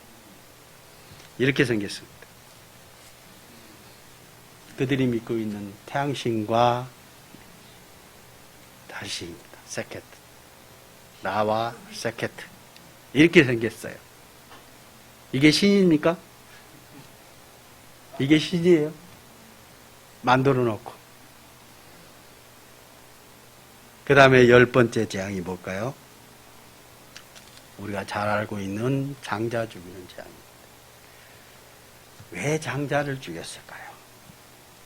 이렇게 생겼습니다. 그들이 믿고 있는 태양신과 달신입니다. 세케트. 라와 세케트. 이렇게 생겼어요. 이게 신입니까? 이게 신이에요. 만들어 놓고. 그 다음에 10번째 재앙이 뭘까요? 우리가 잘 알고 있는 장자 죽이는 재앙입니다. 왜 장자를 죽였을까요?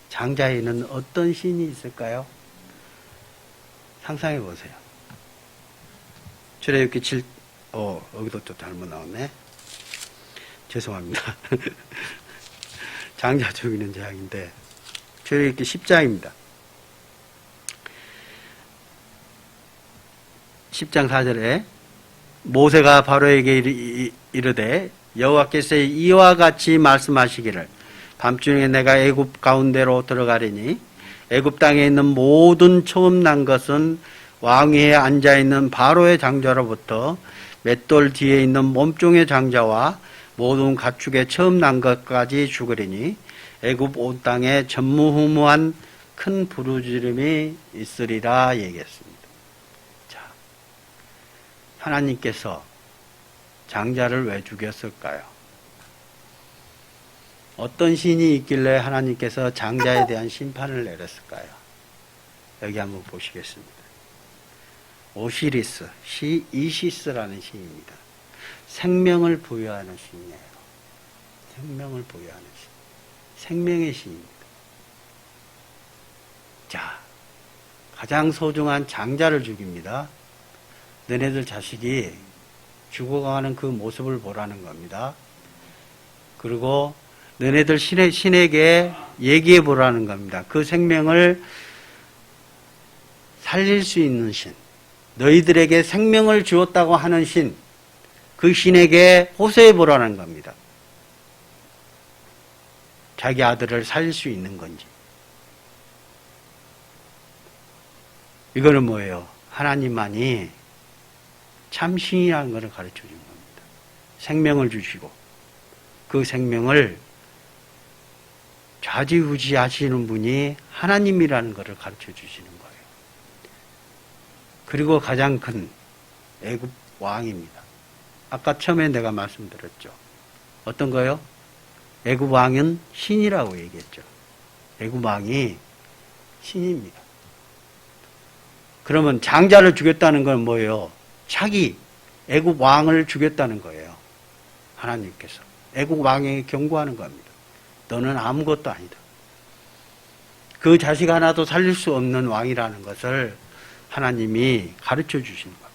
장자에는 어떤 신이 있을까요? 상상해 보세요. 출애굽기 7, 여기도 또 잘못 나왔네. 죄송합니다. 장자 죽이는 재앙인데 출애굽기 10장입니다. 10장 4절에 모세가 바로에게 이르되 여호와께서 이와 같이 말씀하시기를 밤중에 내가 애굽 가운데로 들어가리니 애굽 땅에 있는 모든 처음 난 것은 왕위에 앉아있는 바로의 장자로부터 맷돌 뒤에 있는 몸종의 장자와 모든 가축의 처음 난 것까지 죽으리니 애굽 온 땅에 전무후무한 큰 부르짖음이 있으리라 얘기했습니다. 자, 하나님께서 장자를 왜 죽였을까요? 어떤 신이 있길래 하나님께서 장자에 대한 심판을 내렸을까요? 여기 한번 보시겠습니다. 오시리스, 이시스라는 신입니다. 생명을 부여하는 신이에요. 생명을 부여하는 신. 생명의 신입니다. 자, 가장 소중한 장자를 죽입니다. 너네들 자식이 죽어가는 그 모습을 보라는 겁니다. 그리고 너네들 신에게 얘기해 보라는 겁니다. 그 생명을 살릴 수 있는 신, 너희들에게 생명을 주었다고 하는 신, 그 신에게 호소해 보라는 겁니다. 자기 아들을 살릴 수 있는 건지. 이거는 뭐예요? 하나님만이 참신이라는 것을 가르쳐 준 겁니다. 생명을 주시고 그 생명을 좌지우지하시는 분이 하나님이라는 것을 가르쳐 주시는 거예요. 그리고 가장 큰 애굽 왕입니다. 아까 처음에 내가 말씀드렸죠. 어떤 거요? 애굽 왕은 신이라고 얘기했죠. 애굽 왕이 신입니다. 그러면 장자를 죽였다는 건 뭐예요? 자기 애굽 왕을 죽였다는 거예요. 하나님께서 애굽 왕에게 경고하는 겁니다. 너는 아무것도 아니다. 그 자식 하나도 살릴 수 없는 왕이라는 것을 하나님이 가르쳐 주시는 겁니다.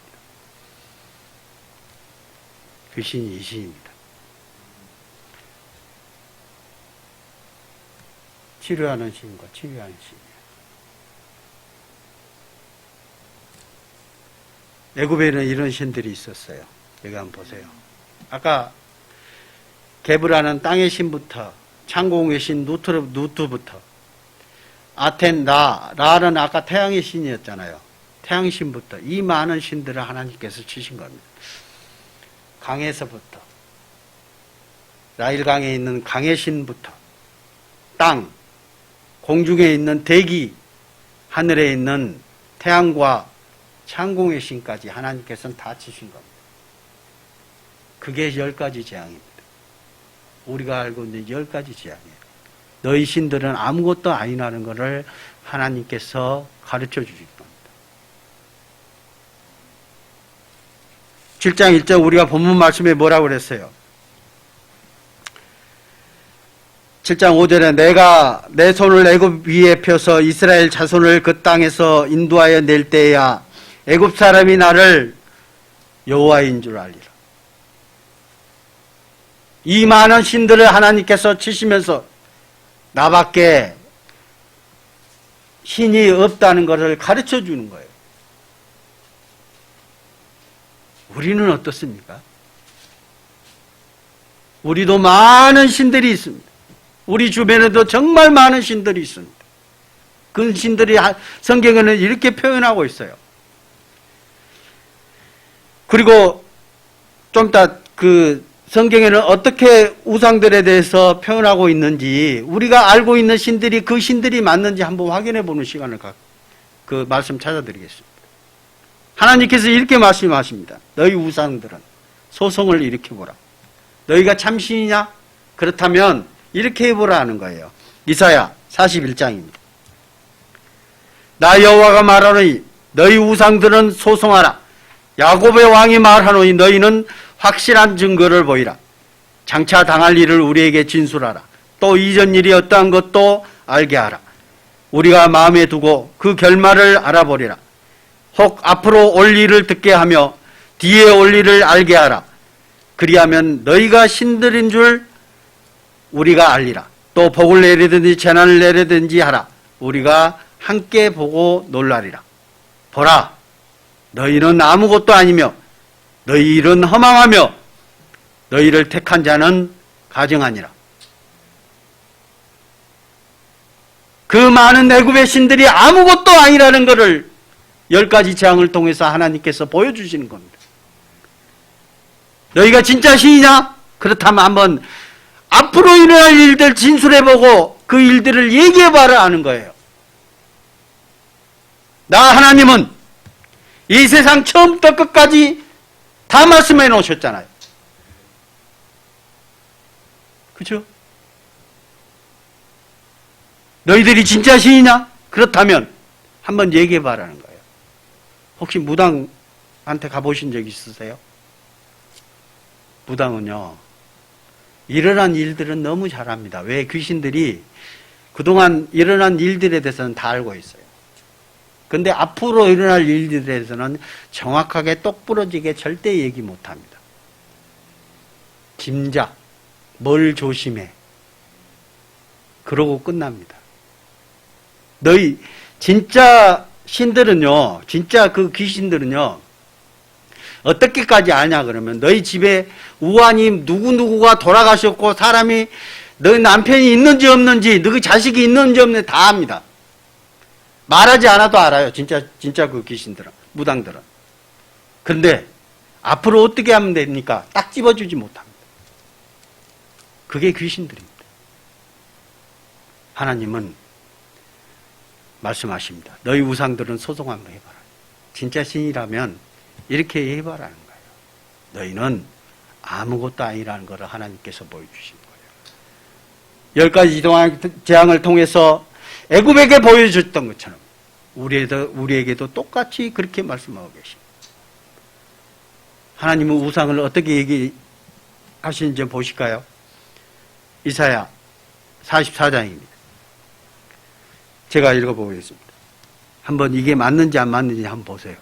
그 신이 이 신입니다. 치료하는 신과 치유하는 신. 애굽에는 이런 신들이 있었어요. 여기 한번 보세요. 아까 게브라는 땅의 신부터 창공의 신 누트부터 아텐 라는 아까 태양의 신이었잖아요. 태양 신부터 이 많은 신들을 하나님께서 치신 겁니다. 강에서부터 나일강에 있는 강의 신부터 땅 공중에 있는 대기 하늘에 있는 태양과 창공의 신까지 하나님께서는 다 치신 겁니다. 그게 10가지 재앙입니다. 우리가 알고 있는 10가지 재앙이에요. 너희 신들은 아무것도 아니라는 것을 하나님께서 가르쳐 주신 겁니다. 7장 1절 우리가 본문 말씀에 뭐라고 그랬어요? 7장 5절에 내가 내 손을 애굽 위에 펴서 이스라엘 자손을 그 땅에서 인도하여 낼 때야 애굽 사람이 나를 여호와인 줄 알리라. 이 많은 신들을 하나님께서 치시면서 나밖에 신이 없다는 것을 가르쳐 주는 거예요. 우리는 어떻습니까? 우리도 많은 신들이 있습니다. 우리 주변에도 정말 많은 신들이 있습니다. 그 신들이 성경에는 이렇게 표현하고 있어요. 그리고 좀 이따 그 성경에는 어떻게 우상들에 대해서 표현하고 있는지 우리가 알고 있는 신들이 그 신들이 맞는지 한번 확인해 보는 시간을 그 말씀 찾아드리겠습니다. 하나님께서 이렇게 말씀하십니다. 너희 우상들은 소송을 일으켜보라. 너희가 참신이냐? 그렇다면 이렇게 해보라 하는 거예요. 이사야 41장입니다. 나 여호와가 말하노니 너희 우상들은 소송하라. 야곱의 왕이 말하노니 너희는 확실한 증거를 보이라. 장차 당할 일을 우리에게 진술하라. 또 이전 일이 어떠한 것도 알게 하라. 우리가 마음에 두고 그 결말을 알아보리라. 혹 앞으로 올 일을 듣게 하며 뒤에 올 일을 알게 하라. 그리하면 너희가 신들인 줄 우리가 알리라. 또 복을 내리든지 재난을 내리든지 하라. 우리가 함께 보고 놀라리라. 보라, 너희는 아무것도 아니며 너희 일은 허망하며 너희를 택한 자는 가증하니라. 그 많은 애굽의 신들이 아무것도 아니라는 것을 10가지 재앙을 통해서 하나님께서 보여주시는 겁니다. 너희가 진짜 신이냐? 그렇다면 한번 앞으로 일어날 일들 진술해보고 그 일들을 얘기해봐라 하는 거예요. 나 하나님은 이 세상 처음부터 끝까지 다 말씀해 놓으셨잖아요. 그죠? 너희들이 진짜 신이냐? 그렇다면 한번 얘기해 봐라는 거예요. 혹시 무당한테 가보신 적 있으세요? 무당은요, 일어난 일들은 너무 잘합니다. 왜? 귀신들이 그동안 일어난 일들에 대해서는 다 알고 있어요. 근데 앞으로 일어날 일들에 대해서는 정확하게 똑부러지게 절대 얘기 못합니다. 짐작, 뭘 조심해. 그러고 끝납니다. 너희 진짜 신들은요, 진짜 그 귀신들은요, 어떻게까지 아냐 그러면 너희 집에 우환이 누구누구가 돌아가셨고 사람이 너희 남편이 있는지 없는지 너희 자식이 있는지 없는지 다 압니다. 말하지 않아도 알아요. 진짜 그 귀신들은, 무당들은. 그런데 앞으로 어떻게 하면 됩니까? 딱 집어주지 못합니다. 그게 귀신들입니다. 하나님은 말씀하십니다. 너희 우상들은 소송 한번 해봐라. 진짜 신이라면 이렇게 해봐라는 거예요. 너희는 아무것도 아니라는 것을 하나님께서 보여주신 거예요. 10가지 재앙을 통해서 애굽에게 보여줬던 것처럼 우리에게도 똑같이 그렇게 말씀하고 계십니다. 하나님은 우상을 어떻게 얘기하시는지 보실까요? 이사야 44장입니다. 제가 읽어보겠습니다. 한번 이게 맞는지 안 맞는지 한번 보세요.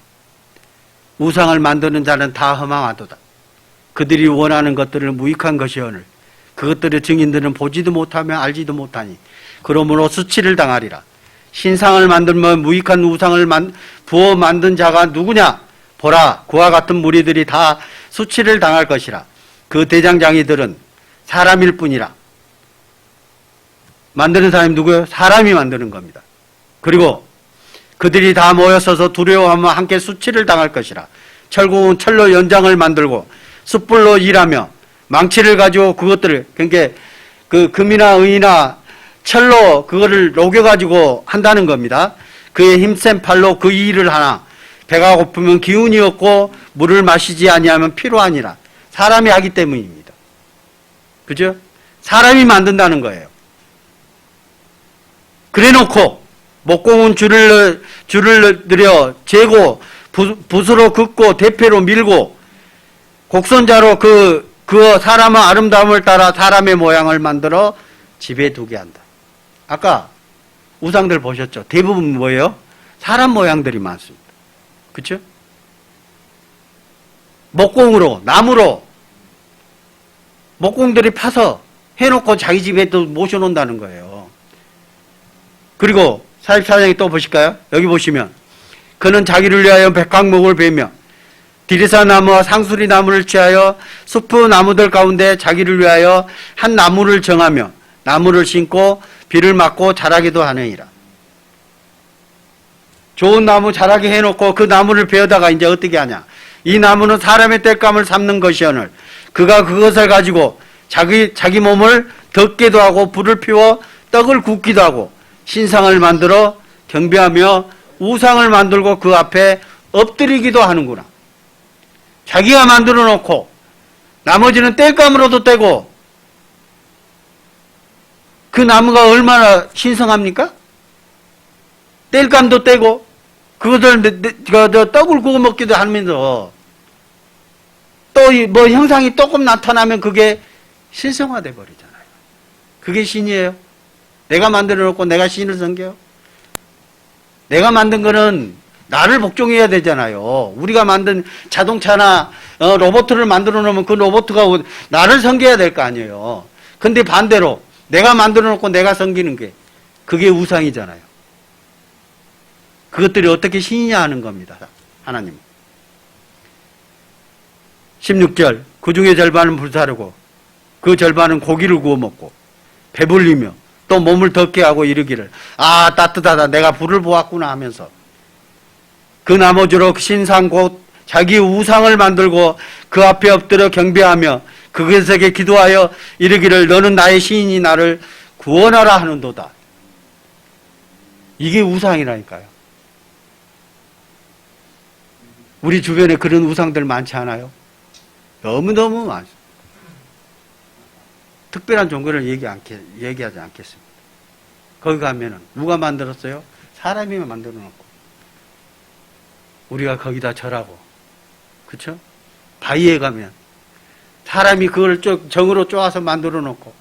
우상을 만드는 자는 다 허망하도다. 그들이 원하는 것들을 무익한 것이오늘 그것들의 증인들은 보지도 못하며 알지도 못하니 그러므로 수치를 당하리라. 신상을 만들면 무익한 우상을 부어 만든 자가 누구냐? 보라, 그와 같은 무리들이 다 수치를 당할 것이라. 그 대장장이들은 사람일 뿐이라. 만드는 사람이 누구예요? 사람이 만드는 겁니다. 그리고 그들이 다 모여서서 두려워하며 함께 수치를 당할 것이라. 철공은 철로 연장을 만들고 숯불로 일하며 망치를 가지고 그것들을, 그러니까 그 금이나 의나 철로 그거를 녹여가지고 한다는 겁니다. 그의 힘센 팔로 그 일을 하나. 배가 고프면 기운이 없고 물을 마시지 아니하면 피로하니라. 사람이 하기 때문입니다. 그죠? 사람이 만든다는 거예요. 그래놓고 목공은 줄을 들여 재고 붓으로 긋고 대패로 밀고 곡선자로 그 사람의 아름다움을 따라 사람의 모양을 만들어 집에 두게 한다. 아까 우상들 보셨죠? 대부분 뭐예요? 사람 모양들이 많습니다. 그렇죠? 목공으로, 나무로 목공들이 파서 해놓고 자기 집에 또 모셔놓는다는 거예요. 그리고 44장에 또 보실까요? 여기 보시면 그는 자기를 위하여 백향목을 베며 디리사 나무와 상수리 나무를 취하여 숲의 나무들 가운데 자기를 위하여 한 나무를 정하며 나무를 심고 비를 맞고 자라기도 하느니라. 좋은 나무 자라게 해놓고 그 나무를 베어다가 이제 어떻게 하냐? 이 나무는 사람의 땔감을 삼는 것이오늘 그가 그것을 가지고 자기 몸을 덮기도 하고 불을 피워 떡을 굽기도 하고 신상을 만들어 경배하며 우상을 만들고 그 앞에 엎드리기도 하는구나. 자기가 만들어 놓고 나머지는 땔감으로도 떼고 그 나무가 얼마나 신성합니까? 땔감도 떼고 그것을 떡을 구워 먹기도 하면서 또 뭐 형상이 조금 나타나면 그게 신성화돼 버리잖아요. 그게 신이에요. 내가 만들어 놓고 내가 신을 섬겨요? 내가 만든 거는 나를 복종해야 되잖아요. 우리가 만든 자동차나 로봇을 만들어 놓으면 그 로봇가 나를 섬겨야 될 거 아니에요. 근데 반대로 내가 만들어 놓고 내가 섬기는 게 그게 우상이잖아요. 그것들이 어떻게 신이냐 하는 겁니다. 하나님. 16절 그 중에 절반은 불사르고 그 절반은 고기를 구워 먹고 배불리며 또 몸을 덥게 하고 이르기를 아 따뜻하다 내가 불을 보았구나 하면서 그 나머지로 신상 곧 자기 우상을 만들고 그 앞에 엎드려 경배하며 그것에게 기도하여 이르기를 너는 나의 신이니 나를 구원하라 하는도다. 이게 우상이라니까요. 우리 주변에 그런 우상들 많지 않아요? 너무너무 많습니다. 특별한 종교를 얘기하지 않겠습니다. 거기 가면은 누가 만들었어요? 사람이 만들어 놓고 우리가 거기다 절하고, 그쵸? 바위에 가면 사람이 그걸 정으로 쪼아서 만들어 놓고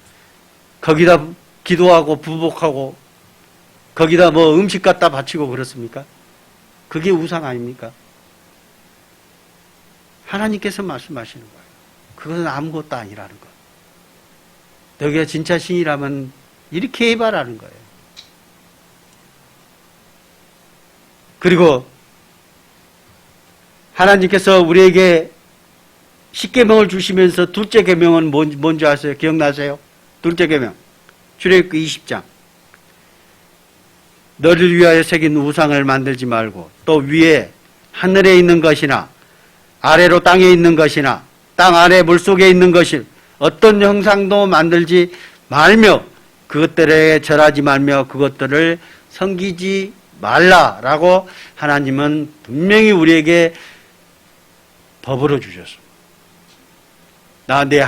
거기다 기도하고 부복하고 거기다 뭐 음식 갖다 바치고 그렇습니까? 그게 우상 아닙니까? 하나님께서 말씀하시는 거예요. 그것은 아무것도 아니라는 거. 너희가 진짜 신이라면 이렇게 해봐라는 거예요. 그리고 하나님께서 우리에게 십계명을 주시면서 둘째 계명은 뭔지 아세요? 기억나세요? 둘째 계명 출애굽기 20장. 너를 위하여 새긴 우상을 만들지 말고 또 위에 하늘에 있는 것이나 아래로 땅에 있는 것이나 땅 아래 물속에 있는 것이 어떤 형상도 만들지 말며 그것들에 절하지 말며 그것들을 섬기지 말라라고 하나님은 분명히 우리에게 법으로 주셨습니다. 나 내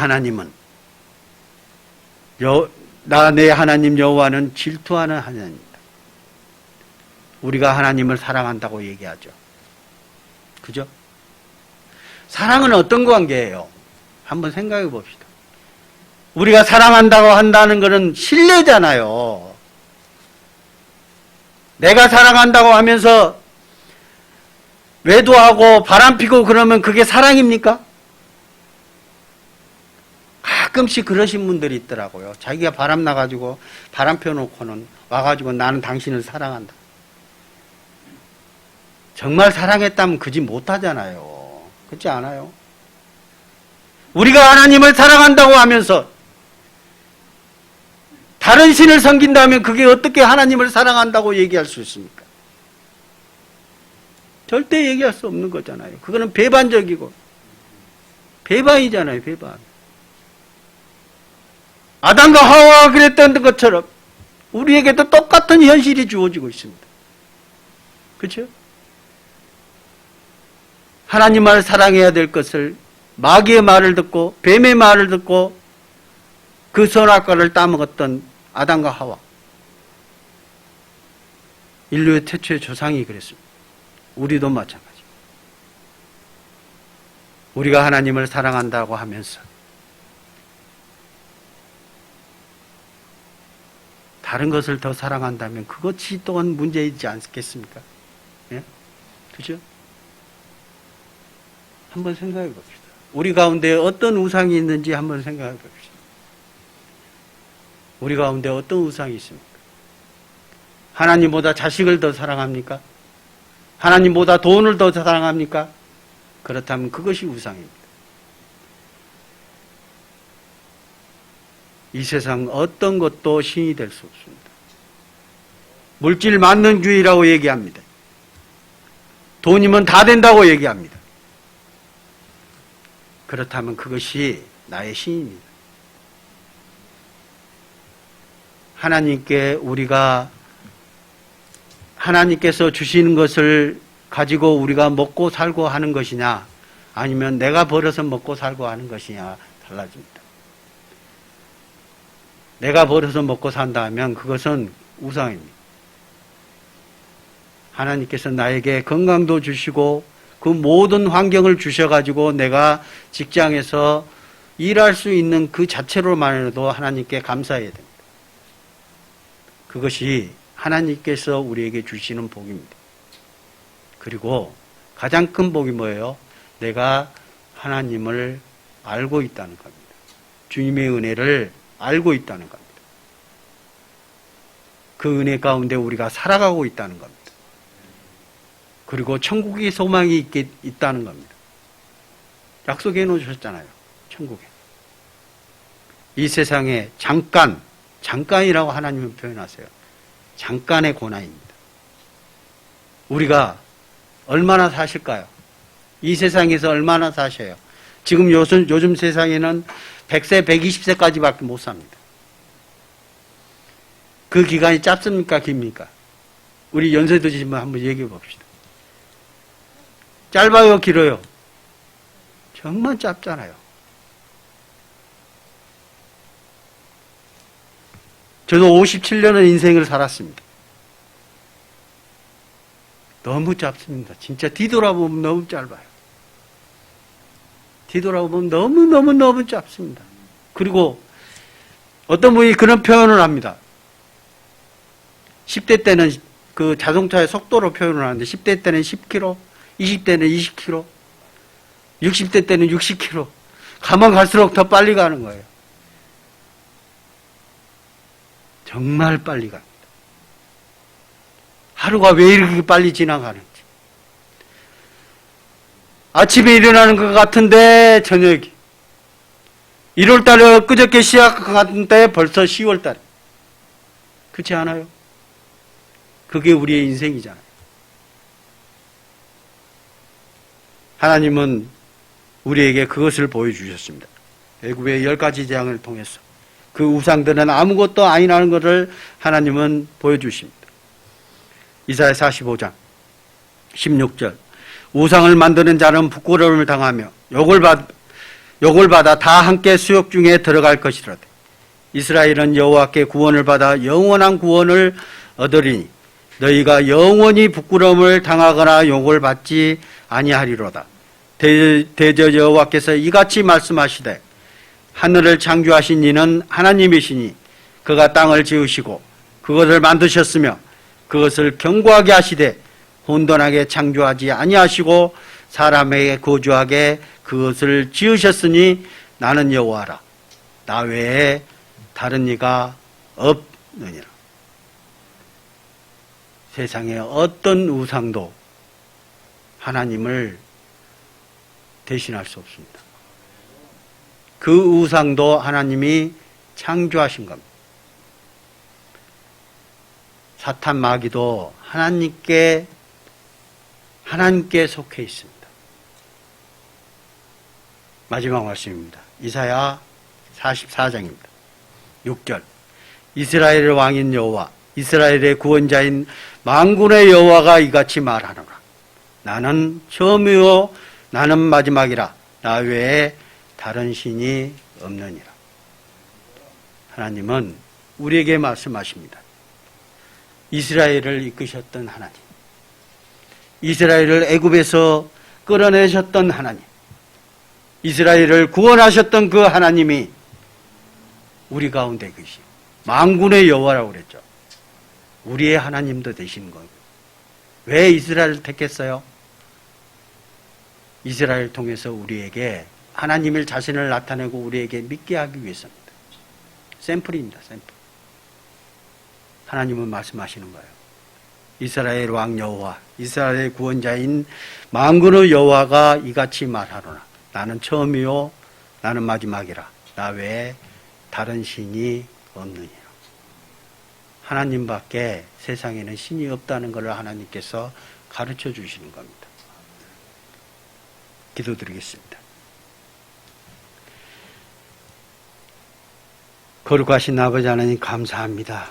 하나님 여호와는 질투하는 하나님입니다. 우리가 하나님을 사랑한다고 얘기하죠. 그죠? 사랑은 어떤 관계예요? 한번 생각해 봅시다. 우리가 사랑한다고 한다는 것은 신뢰잖아요. 내가 사랑한다고 하면서 외도하고 바람피고 그러면 그게 사랑입니까? 가끔씩 그러신 분들이 있더라고요. 자기가 바람 나가지고 바람 펴놓고는 와가지고 나는 당신을 사랑한다. 정말 사랑했다면 그지 못하잖아요. 그렇지 않아요? 우리가 하나님을 사랑한다고 하면서 다른 신을 섬긴다면 그게 어떻게 하나님을 사랑한다고 얘기할 수 있습니까? 절대 얘기할 수 없는 거잖아요. 그거는 배반적이고 배반이잖아요. 배반. 아담과 하와가 그랬던 것처럼 우리에게도 똑같은 현실이 주어지고 있습니다. 그렇죠? 하나님 말을 사랑해야 될 것을 마귀의 말을 듣고 뱀의 말을 듣고 그 선악과를 따먹었던 아담과 하와. 인류의 태초의 조상이 그랬습니다. 우리도 마찬가지. 우리가 하나님을 사랑한다고 하면서 다른 것을 더 사랑한다면 그것이 또한 문제이지 않겠습니까? 예? 그죠? 한번 생각해 봅시다. 우리 가운데 어떤 우상이 있는지 한번 생각해 봅시다. 우리 가운데 어떤 우상이 있습니까? 하나님보다 자식을 더 사랑합니까? 하나님보다 돈을 더 사랑합니까? 그렇다면 그것이 우상입니다. 이 세상 어떤 것도 신이 될 수 없습니다. 물질 만능주의라고 얘기합니다. 돈이면 다 된다고 얘기합니다. 그렇다면 그것이 나의 신입니다. 하나님께서 주시는 것을 가지고 우리가 먹고 살고 하는 것이냐, 아니면 내가 벌어서 먹고 살고 하는 것이냐 달라집니다. 내가 벌어서 먹고 산다 하면 그것은 우상입니다. 하나님께서 나에게 건강도 주시고 그 모든 환경을 주셔가지고 내가 직장에서 일할 수 있는 그 자체로만으로도 하나님께 감사해야 됩니다. 그것이 하나님께서 우리에게 주시는 복입니다. 그리고 가장 큰 복이 뭐예요? 내가 하나님을 알고 있다는 겁니다. 주님의 은혜를 알고 있다는 겁니다. 그 은혜 가운데 우리가 살아가고 있다는 겁니다. 그리고 천국의 소망이 있다는 겁니다. 약속해 놓으셨잖아요. 천국에. 이 세상에 잠깐이라고 하나님은 표현하세요. 잠깐의 고난입니다. 우리가 얼마나 사실까요? 이 세상에서 얼마나 사셔요? 지금 요즘 세상에는 100세, 120세까지밖에 못 삽니다. 그 기간이 짧습니까? 깁니까? 우리 연세 드시면 한번 얘기해 봅시다. 짧아요? 길어요? 정말 짧잖아요. 저도 57년의 인생을 살았습니다. 너무 짧습니다. 진짜 뒤돌아보면 너무 짧아요. 뒤돌아보면 너무 짧습니다. 그리고 어떤 분이 그런 표현을 합니다. 10대 때는 그 자동차의 속도로 표현을 하는데 10대 때는 10km, 20대는 20km, 60대 때는 60km. 가면 갈수록 더 빨리 가는 거예요. 정말 빨리 갑니다. 하루가 왜 이렇게 빨리 지나가는지. 아침에 일어나는 것 같은데 저녁이. 1월달에 그저께 시작했는데 벌써 10월달에. 그렇지 않아요? 그게 우리의 인생이잖아요. 하나님은 우리에게 그것을 보여주셨습니다. 애굽의 10가지 재앙을 통해서 그 우상들은 아무것도 아니라는 것을 하나님은 보여주십니다. 이사야 45장 16절 우상을 만드는 자는 부끄러움을 당하며 욕을 받아 다 함께 수욕 중에 들어갈 것이로되 이스라엘은 여호와께 구원을 받아 영원한 구원을 얻으리니 너희가 영원히 부끄러움을 당하거나 욕을 받지 아니하리로다. 대저 여호와께서 이같이 말씀하시되 하늘을 창조하신 이는 하나님이시니 그가 땅을 지으시고 그것을 만드셨으며 그것을 견고하게 하시되 혼돈하게 창조하지 아니하시고 사람에게 거주하게 그것을 지으셨으니 나는 여호와라. 나 외에 다른 이가 없느니라. 세상에 어떤 우상도 하나님을 대신할 수 없습니다. 그 우상도 하나님이 창조하신 겁니다. 사탄 마귀도 하나님께 속해 있습니다. 마지막 말씀입니다. 이사야 44장입니다. 6절 이스라엘의 왕인 여호와 이스라엘의 구원자인 만군의 여호와가 이같이 말하노라. 나는 처음이요 나는 마지막이라. 나 외에 다른 신이 없느니라. 하나님은 우리에게 말씀하십니다. 이스라엘을 이끄셨던 하나님, 이스라엘을 애굽에서 끌어내셨던 하나님, 이스라엘을 구원하셨던 그 하나님이 우리 가운데 계시 만군의 여호와라고 그랬죠. 우리의 하나님도 되시는 거예요. 왜 이스라엘을 택했어요? 이스라엘을 통해서 우리에게 하나님의 자신을 나타내고 우리에게 믿게 하기 위해서입니다. 샘플입니다. 샘플. 하나님은 말씀하시는 거예요. 이스라엘 왕 여호와, 이스라엘의 구원자인 만군의 여호와가 이같이 말하노라. 나는 처음이요 나는 마지막이라. 나 외에 다른 신이 없느니라. 하나님밖에 세상에는 신이 없다는 것을 하나님께서 가르쳐 주시는 겁니다. 기도드리겠습니다. 거룩하신 아버지 하나님 감사합니다.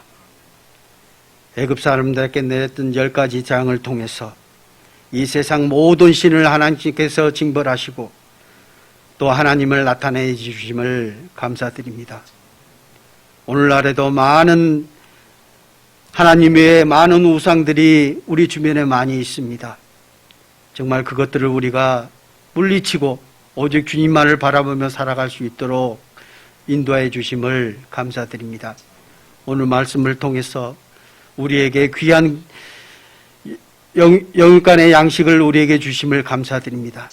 애굽 사람들에게 내렸던 10가지 재앙을 통해서 이 세상 모든 신을 하나님께서 징벌하시고 또 하나님을 나타내 주심을 감사드립니다. 오늘날에도 많은 하나님 외에 많은 우상들이 우리 주변에 많이 있습니다. 정말 그것들을 우리가 물리치고 오직 주님만을 바라보며 살아갈 수 있도록 인도해 주심을 감사드립니다. 오늘 말씀을 통해서 우리에게 귀한 영육간의 양식을 우리에게 주심을 감사드립니다.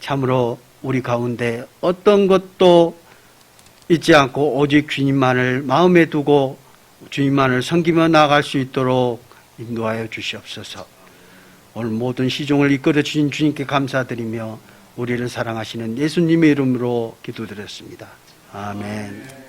참으로 우리 가운데 어떤 것도 잊지 않고 오직 주님만을 마음에 두고 주님만을 섬기며 나아갈 수 있도록 인도하여 주시옵소서. 오늘 모든 시종을 이끌어 주신 주님께 감사드리며 우리를 사랑하시는 예수님의 이름으로 기도드렸습니다. 아멘.